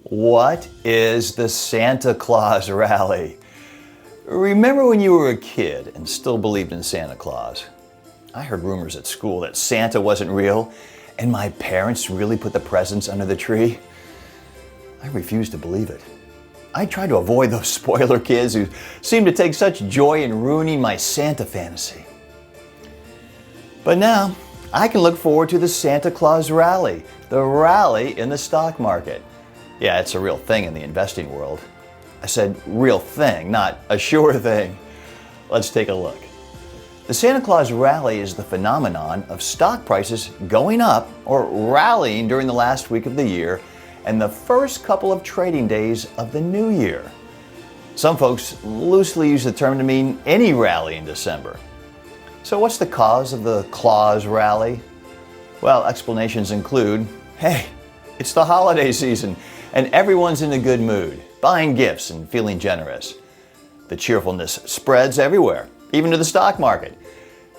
What is the Santa Claus Rally? Remember when you were a kid and still believed in Santa Claus? I heard rumors at school that Santa wasn't real and my parents really put the presents under the tree. I refused to believe it. I tried to avoid those spoiler kids who seemed to take such joy in ruining my Santa fantasy. But now, I can look forward to the Santa Claus Rally, the rally in the stock market. Yeah, it's a real thing in the investing world. I said real thing, not a sure thing. Let's take a look. The Santa Claus Rally is the phenomenon of stock prices going up or rallying during the last week of the year and the first couple of trading days of the new year. Some folks loosely use the term to mean any rally in December. So what's the cause of the Claus Rally? Well, explanations include, hey, it's the holiday season and everyone's in a good mood, buying gifts and feeling generous. The cheerfulness spreads everywhere, even to the stock market.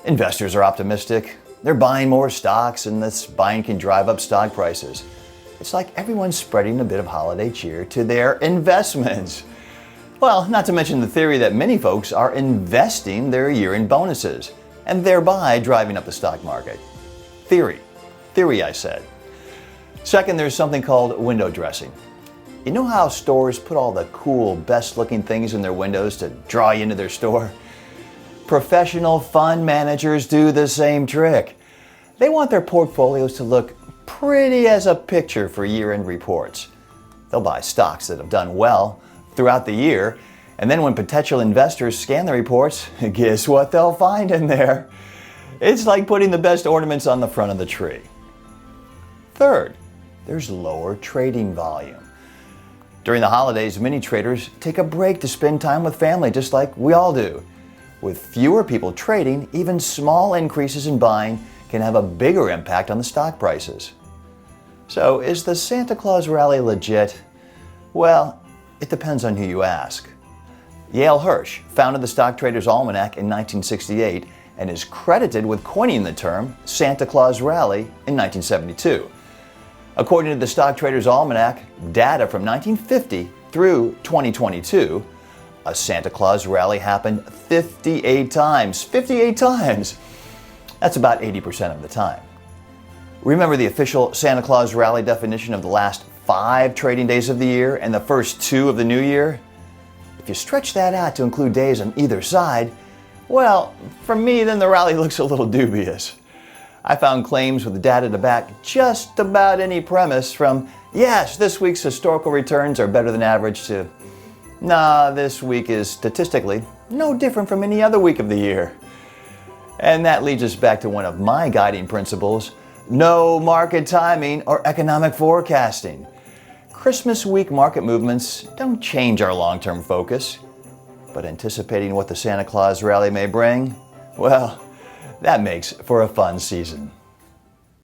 Investors are optimistic. They're buying more stocks and this buying can drive up stock prices. It's like everyone's spreading a bit of holiday cheer to their investments. Well, not to mention the theory that many folks are investing their year-end bonuses and thereby driving up the stock market. Theory, I said. Second, there's something called window dressing. You know how stores put all the cool, best-looking things in their windows to draw you into their store? Professional fund managers do the same trick. They want their portfolios to look pretty as a picture for year-end reports. They'll buy stocks that have done well throughout the year, and then when potential investors scan the reports, guess what they'll find in there? It's like putting the best ornaments on the front of the tree. Third, there's lower trading volume. During the holidays, many traders take a break to spend time with family, just like we all do. With fewer people trading, even small increases in buying can have a bigger impact on the stock prices. So, is the Santa Claus Rally legit? Well, it depends on who you ask. Yale Hirsch founded the Stock Traders Almanac in 1968 and is credited with coining the term Santa Claus Rally in 1972. According to the Stock Traders Almanac, data from 1950 through 2022, a Santa Claus Rally happened 58 times. 58 times! That's about 80% of the time. Remember the official Santa Claus Rally definition of the last 5 trading days of the year and the first 2 of the new year? If you stretch that out to include days on either side, well, for me, then the rally looks a little dubious. I found claims with data to back just about any premise from, yes, this week's historical returns are better than average to, nah, this week is statistically no different from any other week of the year. And that leads us back to one of my guiding principles, no market timing or economic forecasting. Christmas week market movements don't change our long-term focus, but anticipating what the Santa Claus Rally may bring, well, that makes for a fun season.